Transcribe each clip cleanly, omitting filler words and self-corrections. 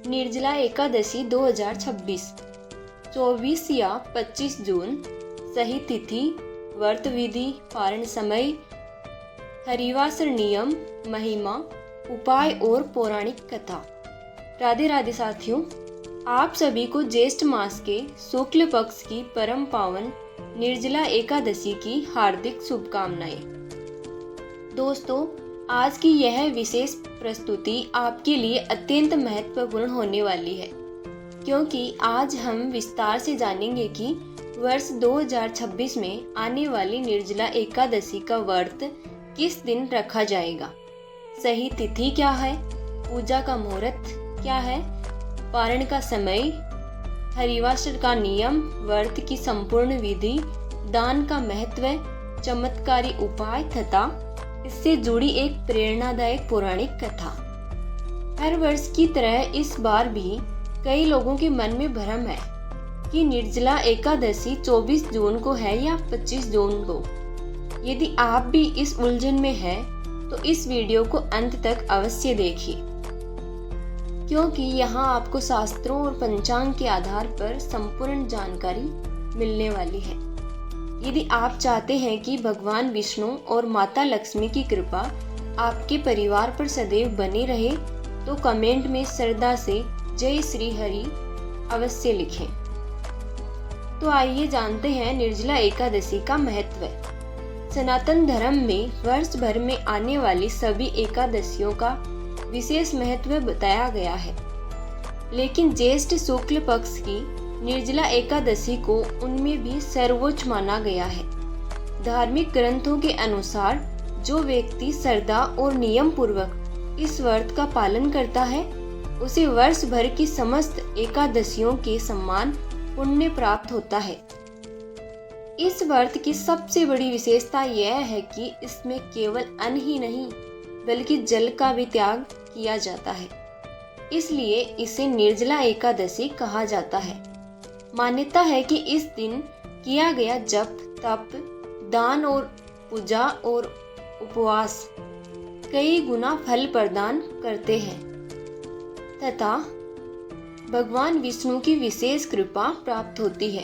निर्जला एकादशी 2026 24 या 25 जून। सही तिथि, व्रत विधि, पारण समय, हरिवासर नियम, महिमा, उपाय और पौराणिक कथा। राधे राधे साथियों, आप सभी को ज्येष्ठ मास के शुक्ल पक्ष की परम पावन निर्जला एकादशी की हार्दिक शुभकामनाएं। दोस्तों, आज की यह विशेष प्रस्तुति आपके लिए अत्यंत महत्वपूर्ण होने वाली है, क्योंकि आज हम विस्तार से जानेंगे कि वर्ष 2026 में आने वाली निर्जला एकादशी का व्रत किस दिन रखा जाएगा, सही तिथि क्या है, पूजा का मुहूर्त क्या है, पारण का समय, हरिवासर का नियम, व्रत की संपूर्ण विधि, दान का महत्व, चमत्कारी उपाय तथा इससे जुड़ी एक प्रेरणादायक पौराणिक कथा। हर वर्ष की तरह इस बार भी कई लोगों के मन में भ्रम है कि निर्जला एकादशी 24 जून को है या 25 जून को। यदि आप भी इस उलझन में हैं, तो इस वीडियो को अंत तक अवश्य देखिए, क्योंकि यहाँ आपको शास्त्रों और पंचांग के आधार पर संपूर्ण जानकारी मिलने वाली है। यदि आप चाहते हैं कि भगवान विष्णु और माता लक्ष्मी की कृपा आपके परिवार पर सदैव बनी रहे, तो कमेंट में श्रद्धा से जय श्री हरि अवश्य लिखें। तो आइए जानते हैं निर्जला एकादशी का महत्व। सनातन धर्म में वर्ष भर में आने वाली सभी एकादशियों का विशेष महत्व बताया गया है, लेकिन ज्येष्ठ शुक्ल पक्ष की निर्जला एकादशी को उनमें भी सर्वोच्च माना गया है। धार्मिक ग्रंथों के अनुसार जो व्यक्ति श्रद्धा और नियम पूर्वक इस व्रत का पालन करता है, उसे वर्ष भर की समस्त एकादशियों के समान पुण्य प्राप्त होता है। इस व्रत की सबसे बड़ी विशेषता यह है कि इसमें केवल अन्न ही नहीं, बल्कि जल का भी त्याग किया जाता है, इसलिए इसे निर्जला एकादशी कहा जाता है। मान्यता है कि इस दिन किया गया जप, तप, दान और पूजा और उपवास कई गुना फल प्रदान करते हैं तथा भगवान विष्णु की विशेष कृपा प्राप्त होती है।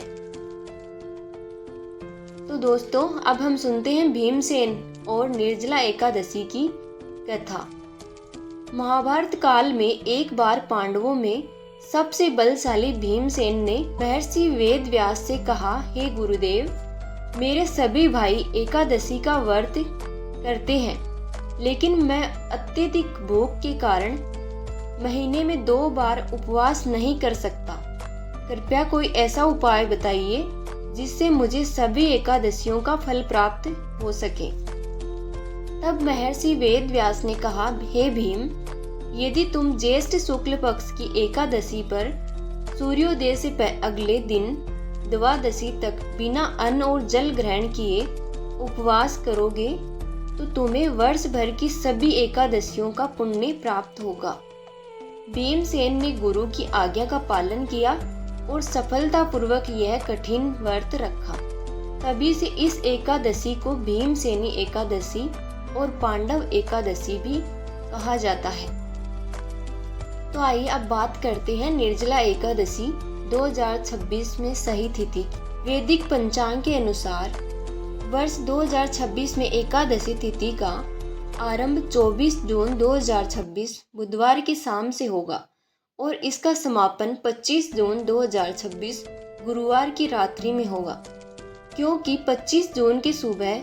तो दोस्तों, अब हम सुनते हैं भीमसेन और निर्जला एकादशी की कथा। महाभारत काल में एक बार पांडवों में सबसे बलशाली भीमसेन ने महर्षि वेद व्यास से कहा, हे गुरुदेव, मेरे सभी भाई एकादशी का व्रत करते हैं, लेकिन मैं अत्यधिक भूख के कारण महीने में 2 बार उपवास नहीं कर सकता। कृपया कोई ऐसा उपाय बताइए जिससे मुझे सभी एकादशियों का फल प्राप्त हो सके। तब महर्षि वेद व्यास ने कहा, हे भीम, यदि तुम ज्येष्ठ शुक्ल पक्ष की एकादशी पर सूर्योदय से अगले दिन द्वादशी तक बिना अन्न और जल ग्रहण किए उपवास करोगे, तो तुम्हें वर्ष भर की सभी एकादशियों का पुण्य प्राप्त होगा। भीमसेन ने गुरु की आज्ञा का पालन किया और सफलतापूर्वक यह कठिन व्रत रखा। तभी से इस एकादशी को भीमसेनी एकादशी और पांडव एकादशी भी कहा जाता है। तो आइए अब बात करते हैं निर्जला एकादशी 2026 में सही तिथि। वैदिक पंचांग के अनुसार वर्ष 2026 में एकादशी तिथि का आरंभ 24 जून 2026 बुधवार की शाम से होगा और इसका समापन 25 जून 2026 गुरुवार की रात्रि में होगा। क्योंकि 25 जून की सुबह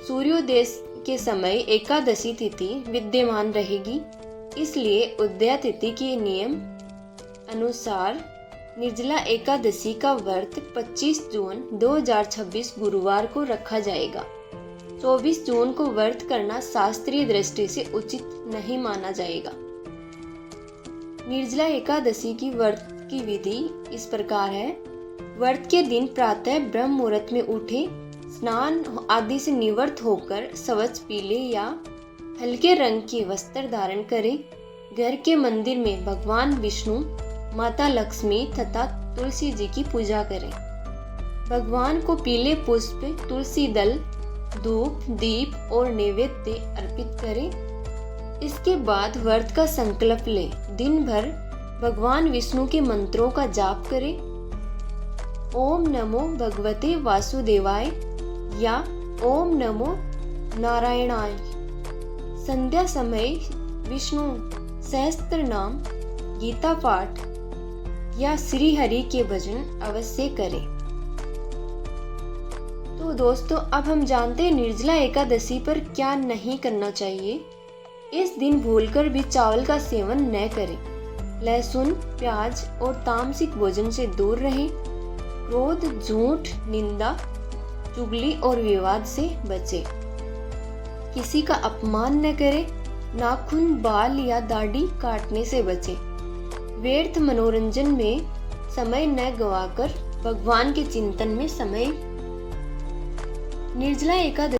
सूर्योदय के समय एकादशी तिथि विद्यमान रहेगी, इसलिए उदया तिथि के नियम अनुसार निर्जला एकादशी का व्रत 25 जून 2026 गुरुवार को रखा जाएगा। 24 जून को व्रत करना शास्त्रीय दृष्टि से उचित नहीं माना जाएगा। निर्जला एकादशी की व्रत की विधि इस प्रकार है। व्रत के दिन प्रातः ब्रह्म मुहूर्त में उठे, स्नान आदि से निवृत्त होकर स्वच्छ पीले या हल्के रंग के वस्त्र धारण करें। घर के मंदिर में भगवान विष्णु, माता लक्ष्मी तथा तुलसी जी की पूजा करें। भगवान को पीले पुष्प, तुलसी दल, धूप, दीप और नैवेद्य अर्पित करें। इसके बाद व्रत का संकल्प लें। दिन भर भगवान विष्णु के मंत्रों का जाप करें। ओम नमो भगवते वासुदेवाय या ओम नमो नारायणाय। संध्या समय विष्णु सहस्त्र नाम, गीता पाठ या श्री हरि के भजन अवश्य करें। तो दोस्तों, अब हम जानते हैं निर्जला एकादशी पर क्या नहीं करना चाहिए। इस दिन भूलकर भी चावल का सेवन न करें। लहसुन, प्याज और तामसिक भोजन से दूर रहें। क्रोध, झूठ, निंदा, चुगली और विवाद से बचें। किसी का अपमान न करें। नाखून, बाल या दाढ़ी काटने से बचें। व्यर्थ मनोरंजन में समय न गवाकर भगवान के चिंतन में समय। निर्जला एकादशी